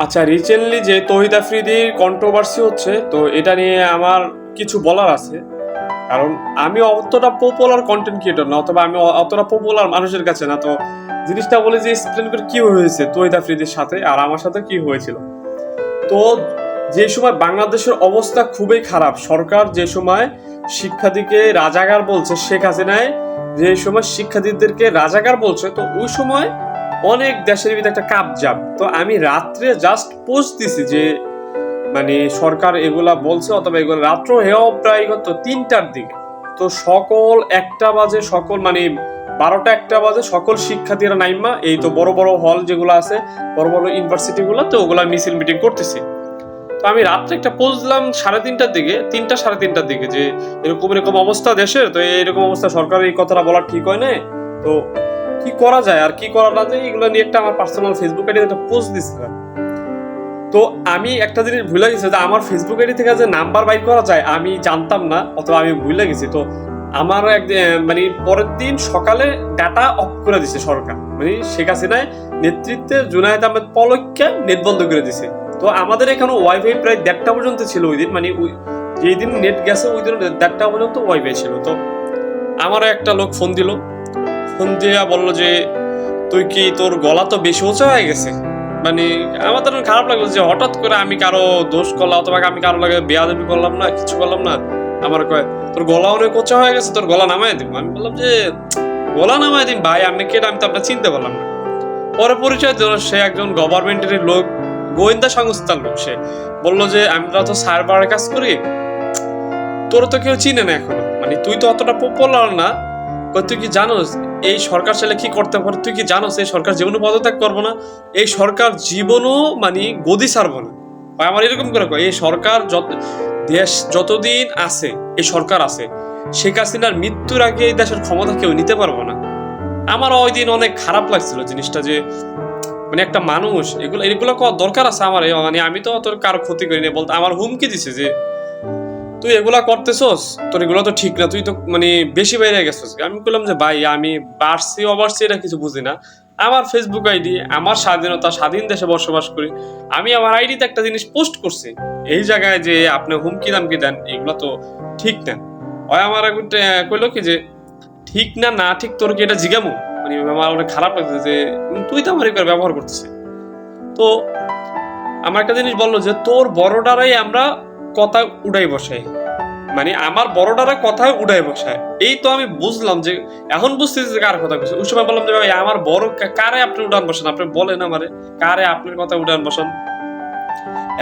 আচ্ছা, রিসেন্টলি যে তৌহিদ আফ্রিদির কন্ট্রোভার্সি হচ্ছে, তো এটা নিয়ে আমার কিছু বলার আছে। কারণ আমি অতটা পপুলার কন্টেন্ট ক্রিয়েটর না, অথবা আমি অতটা পপুলার মানুষের কাছে না। তো জিনিসটা বলে যে এক্সপ্লেন করে কি হয়েছে তৌহিদ আফ্রিদির সাথে আর আমার সাথে কি হয়েছিল। তো যে সময় বাংলাদেশের অবস্থা খুবই খারাপ, সরকার যে সময় শিক্ষার্থীকে রাজাকার বলছে, শেখ হাসিনায় যে সময় শিক্ষার্থীদেরকে রাজাকার বলছে, তো ওই সময় অনেক দেশের ভিতরে একটা কাপজাপ। তো আমি রাত্রে জাস্ট পোস্ট দিছি যে মানে সরকার এগুলা বলছে, অথবা এগুলো রাত্র হেও প্রায় কত 3টার দিকে। তো সকল 1টা বাজে, সকল মানে 12টা 1টা বাজে সকল শিক্ষার্থীরা নাইমা এই তো বড় বড় হল যেগুলো আছে, বড় বড় ইউনিভার্সিটি গুলো, তো ওগুলা মিছিল মিটিং করতেছি। তো আমি রাত্রে একটা পোস্ট দিলাম 3:30টার দিকে, 3টা 3:30টার দিকে, যে এরকম এরকম অবস্থা দেশের, তো এরকম অবস্থা সরকার এই কথাটা বলা ঠিক হয় না। তো কি করা যায় আর কি করা না যায়, এগুলো নিয়ে একটা আমার পার্সোনাল ফেসবুক আইডি একটা পোস্ট দিছিলাম। তো আমি একটা জিনিস ভুলে গেছি, যে আমার ফেসবুক আইডি থেকে যে নাম্বার বাইর করা যায় আমি জানতাম না, অথবা আমি ভুলে গেছি। তো আমার মানে পরের দিন সকালে ডাটা অফ করে দিছে সরকার, মানে শেখ হাসিনায় নেতৃত্বে জুনায়েদ আহমেদ পলককে নেট বন্ধ করে দিছে। তো আমাদের এখানে ওয়াইফাই প্রায় 1:30টা পর্যন্ত ছিল ওই দিন, মানে যেই দিন নেট গেছে ওই দিন 1:30টা পর্যন্ত ওয়াইফাই ছিল। তো আমার একটা লোক ফোন দিল, ফোন দিয়ে বললো যে তুই কি, তোর গলা তো বেশি উঁচা হয়ে গেছে। মানে আমার তো খারাপ লাগলো যে হঠাৎ করে আমি কারো দোষ করলাম, অথবা আমি কারো লাগে বেয়াদবি করলাম না, কিছু করলাম না। আমার কয় তোর গলা অনেক উঁচা হয়ে গেছে, তোর গলা নামায় দিব। আমি বললাম যে গলা নামায় দিন ভাই, আমি কে, আমি তো আপনার চিনতে পারলাম না। পরে পরিচয় দিল সে একজন গভর্নমেন্টের লোক, গোয়েন্দা সংস্থার লোক। সে বললো যে আমরা তো সার্ভারে কাজ করি, তোর তো কেউ চিনে না এখনো, মানে তুই তো অতটা পপুলার না। তুই কি জানোস এই সরকার চাইলে কি করতে পারে? তুই কি জানোস এই সরকার জীবনে পদত্যাগ করবো না, এই সরকার জীবনও মানে গদি ছাড়বো না। আমার এরকম করে কয়, এই সরকার দেশ যতদিন আছে, এই সরকার আছে, শেখ হাসিনার মৃত্যুর আগে এই দেশের ক্ষমতা কেউ নিতে পারবো না। আমার ওই দিন অনেক খারাপ লাগছিল জিনিসটা, যে মানে একটা মানুষ এগুলো এগুলো করা দরকার আছে আমার, মানে আমি তো অত কারো ক্ষতি করিনি। বলতে আমার হুমকি দিছে যে তুই এগুলা করতেছস, তোর এগুলো তো ঠিক না, তুই তো মানে বেশি বাইরে গেছিস। আমি বললাম যে ভাই আমি বাড়ছি অবাড়ছি এটা কিছু বুঝি না, আমার ফেসবুক আইডি, আমার স্বাধীনতা, স্বাধীন দেশে বসবাস করি, আমি আমার আইডিতে একটা জিনিস পোস্ট করছি, এই জায়গায় যে আপনি হুমকি দামকি দেন, এগুলো তো ঠিক না। ওই আমার কইলো কি যে ঠিক না, না ঠিক তোর কি এটা জিগামু, মানে আমার অনেক খারাপ লাগছে যে তুই তো আমার করে ব্যবহার করতেছিস। তো আমার একটা জিনিস বললো যে তোর বড়টারাই আমরা কথা উড়াই বসাই, মানে আমার বড়টারা কথা উড়াই বসায়। এই তো আমি বুঝলাম যে এখন বুঝতেছি যে কার কথা কইছে। ওই সময় বললাম যে ভাই আমার বড় কারে আপনি উড়ান বসান, আপনি বলেন আমারে কারে আপনার কথা উড়ান বসান।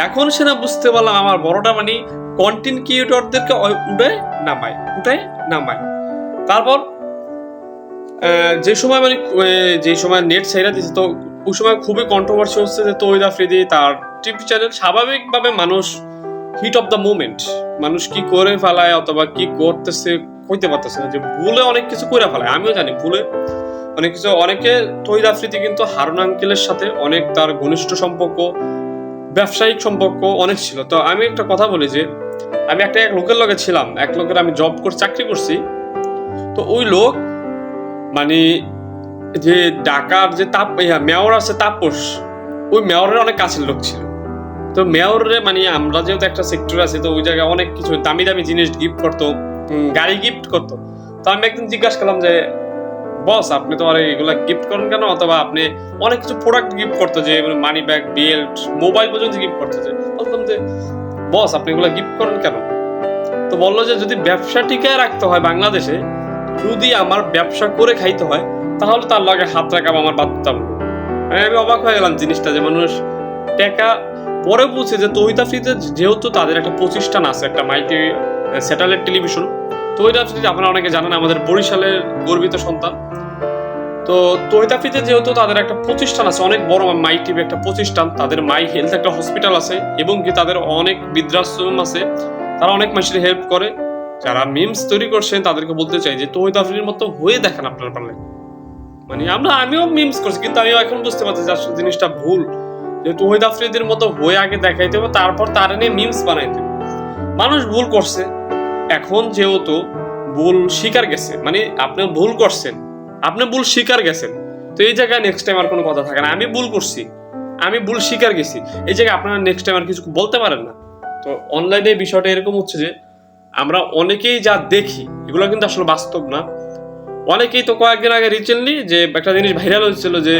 এখন সেটা বুঝতে পারলাম আমার বড়টা মানে কন্টেন্ট ক্রিয়েটরদেরকে উঠায় নামায়। তারপর যে সময় মানে যে সময় নেট ছেড়ে দিচ্ছে, তো ওই সময় খুবই কন্ট্রোভার্সি হচ্ছে যে তৌহিদ আফ্রিদি তার টিভি চ্যানেল, স্বাভাবিকভাবে মানুষ হিট অফ দ্য মুভমেন্ট, মানুষ কি করে ফেলায় অথবা কি করতেছে কইতে পারতেছে না, যে ভুলে অনেক কিছু করে ফেলায়। আমিও জানি ভুলে অনেক কিছু, অনেকে তৌহিদ আফ্রিদি কিন্তু হারুন আঙ্কেলের সাথে অনেক তার ঘনিষ্ঠ সম্পর্ক, ব্যবসায়িক সম্পর্ক অনেক ছিল। তো আমি একটা কথা বলি যে আমি এক লোকের লগে ছিলাম, এক লোকের আমি জব করে চাকরি করছি। তো ওই লোক মানে যে ঢাকার যে মেয়র আছে তাপস, ওই মেয়রের অনেক কাছের লোক ছিল। তো মেয়রে মানে আমরা যেহেতু একটা সেক্টর আছে, তো ওই জায়গায় অনেক কিছু দামি দামি জিনিস গিফট করতো, গাড়ি গিফট করতো। তো আমি একদিন জিজ্ঞাসা করলাম যে বস আপনি তো আর এগুলা গিফট করেন কেন, অথবা আপনি অনেক কিছু প্রোডাক্ট গিফট করতো, যে মানি ব্যাগ, বেল্ট, মোবাইল পর্যন্ত গিফট করতো। যে বলতাম যে বস আপনি এগুলা গিফট করেন কেন? তো বললো যে যদি ব্যবসা টিকায় রাখতে হয় বাংলাদেশে, যদি আমার ব্যবসা করে খাইতে হয়, তাহলে তার লগে হাত রাখা আমার বাধ্যতামূলক। আমি অবাক হয়ে গেলাম জিনিসটা, যে মানুষ টাকা পরে বুঝছে যে তৌহিদ আফ্রিদি যেহেতু তাদের একটা প্রতিষ্ঠান আছে, একটা মাইটি স্যাটেলাইট টেলিভিশন। তৌহিদ আফ্রিদি আপনারা অনেকে জানেন আমাদের বরিশালের গর্বিত সন্তান। তো তৌহিদ আফ্রিদি যেহেতু তাদের একটা প্রতিষ্ঠান আছে, অনেক বড় মাইটি একটা প্রতিষ্ঠান, তাদের মাই হেলথ একটা হসপিটাল আছে, এবং কি তাদের অনেক বৃদ্ধাশ্রম আছে, তারা অনেক মানুষের হেল্প করে। যারা মিমস তৈরি করছেন তাদেরকে বলতে চাই যে তৌহিদ আফ্রিদির মতো হয়ে দেখেন আপনারা পারলে। মানে আমিও মিমস করছি, কিন্তু আমিও এখন বুঝতে পারছি যে আসলে জিনিসটা ভুল, যে তৌহিদ আফ্রিদির মতো হয়ে আগে দেখাইতে হবে, তারপর তার নিয়ে মিমস বানাইতে হবে। মানুষ ভুল করছে, এখন যেহেতু ভুল স্বীকার গেছে, মানে আপনি ভুল করছেন, আপনি ভুল স্বীকার গেছেন, তো এই জায়গায় নেক্সট টাইম আর কোনো কথা থাকে না। আমি ভুল করছি, আমি ভুল স্বীকার গেছি, এই জায়গায় আপনারা নেক্সট টাইম আর কিছু বলতে পারেন না। তো অনলাইনে বিষয়টা এরকম হচ্ছে যে আমরা অনেকেই যা দেখি এগুলো কিন্তু আসলে বাস্তব না। অনেকেই তো কয়েকদিন আগে রিসেন্টলি যে একটা জিনিস ভাইরাল হয়েছিল যে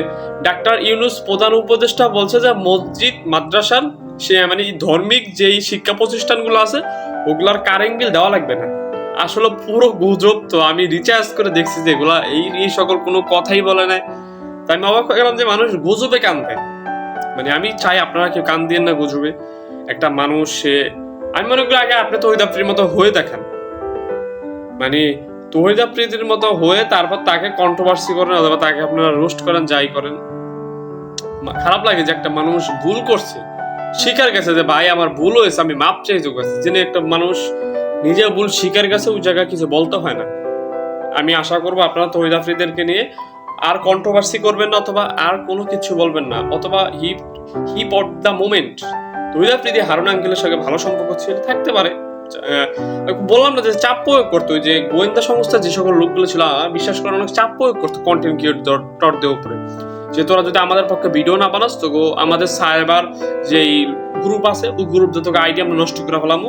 ডাক্তার ইউনূস প্রধান উপদেষ্টা বলছে যে মসজিদ মাদ্রাসার সে মানে ধর্মিক যেই শিক্ষা প্রতিষ্ঠানগুলো আছে ওগুলার কারেন্ট বিল দেওয়া লাগবে না। আসলে পুরো গুজব। তো আমি রিচার্জ করে দেখছি যে এগুলা এই সকল কোনো কথাই বলে নাই। তাই আমি অবাক হয়ে গেলাম যে মানুষ গুজবে কান দেয়। মানে আমি চাই আপনারা কেউ কান দিয়ে না গুজবে। একটা মানুষ সে আমি মনে করি আগে আপনি তৌহিদ আফ্রিদির মতো হয়ে দেখান, মানে তৌহিদ আফ্রিদির মতো হয়ে তারপর তাকে কন্ট্রোভার্সি করেন অথবা তাকে আপনারা রোস্ট করেন, যাই করেন। খারাপ লাগে যে একটা মানুষ ভুল করছে, স্বীকার গেছে যে ভাই আমার ভুল হয়েছে, আমি মাপ চাইতে গেছি। যিনি একটা মানুষ নিজে ভুল স্বীকার গেছে ওই জায়গায় কিছু বলতে হয় না। আমি আশা করবো আপনারা তৌহিদ আফ্রিদিকে নিয়ে আর কন্ট্রোভার্সি করবেন না অথবা আর কোনো কিছু বলবেন না, অথবা হিপ অফ দ্য মোমেন্ট। তৌহিদ আফ্রিদি হারুন আঙ্কেলের সঙ্গে ভালো সম্পর্ক ছিল, থাকতে পারে। বললাম না যে চাপ প্রয়োগ করতো, যে গোয়েন্দা সংস্থা যে সকল লোকগুলো ছিল বিশ্বাস করে অনেক চাপ প্রয়োগ করতো কন্টেন্ট ক্রিয়েটরদের উপরে, যে তোরা যদি আমাদের পক্ষে ভিডিও না বানাস তো আমাদের সাইবার যে গ্রুপ আছে ওই গ্রুপ তোকে আইডি আমরা নষ্ট করে ফেলামো,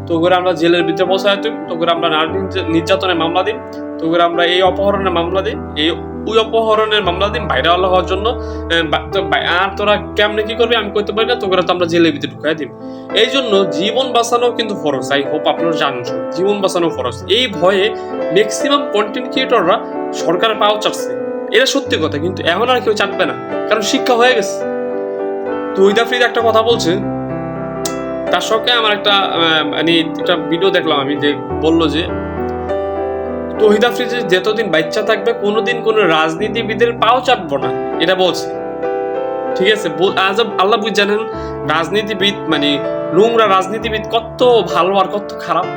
তো করে আমরা জেলের ভিতরে বসাই তুই, তো করে আমরা নারী নির্যাতনের মামলা দিই, তো করে আমরা এই অপহরণের মামলা দিই, ওই অপহরণের মামলা দিই ভাইরাল হওয়ার জন্য। আর তোরা কেমনে কি করবি আমি করতে পারি না, তো করে তো আমরা জেলের ভিতরে ঢুকাই দিই। এই জন্য জীবন বাঁচানো কিন্তু ফরজ। আই হোপ আপনারা জানেন জীবন বাঁচানো ফরজ। এই ভয়ে ম্যাক্সিমাম কন্টেন্ট ক্রিয়েটররা সরকারের পাও চাচ্ছে, এটা সত্যি কথা। কিন্তু এখন আর কেউ চাটবে না, কারণ শিক্ষা হয়ে গেছে। তৌহিদ আফ্রিদি একটা কথা বলছে, তার সঙ্গে আমার একটা মানে একটা ভিডিও দেখলাম আমি, যে বললো যে তৌহিদ আফ্রিদি যতদিন বাচ্চা থাকবে কোনোদিন কোনো রাজনীতিবিদের পাও চাটবো না, এটা বলছে। ঠিক আছে, আল্লাহ বুঝ জানেন রাজনীতিবিদ মানে নোংরা রাজনীতিবিদ কত ভালো আর কত খারাপ।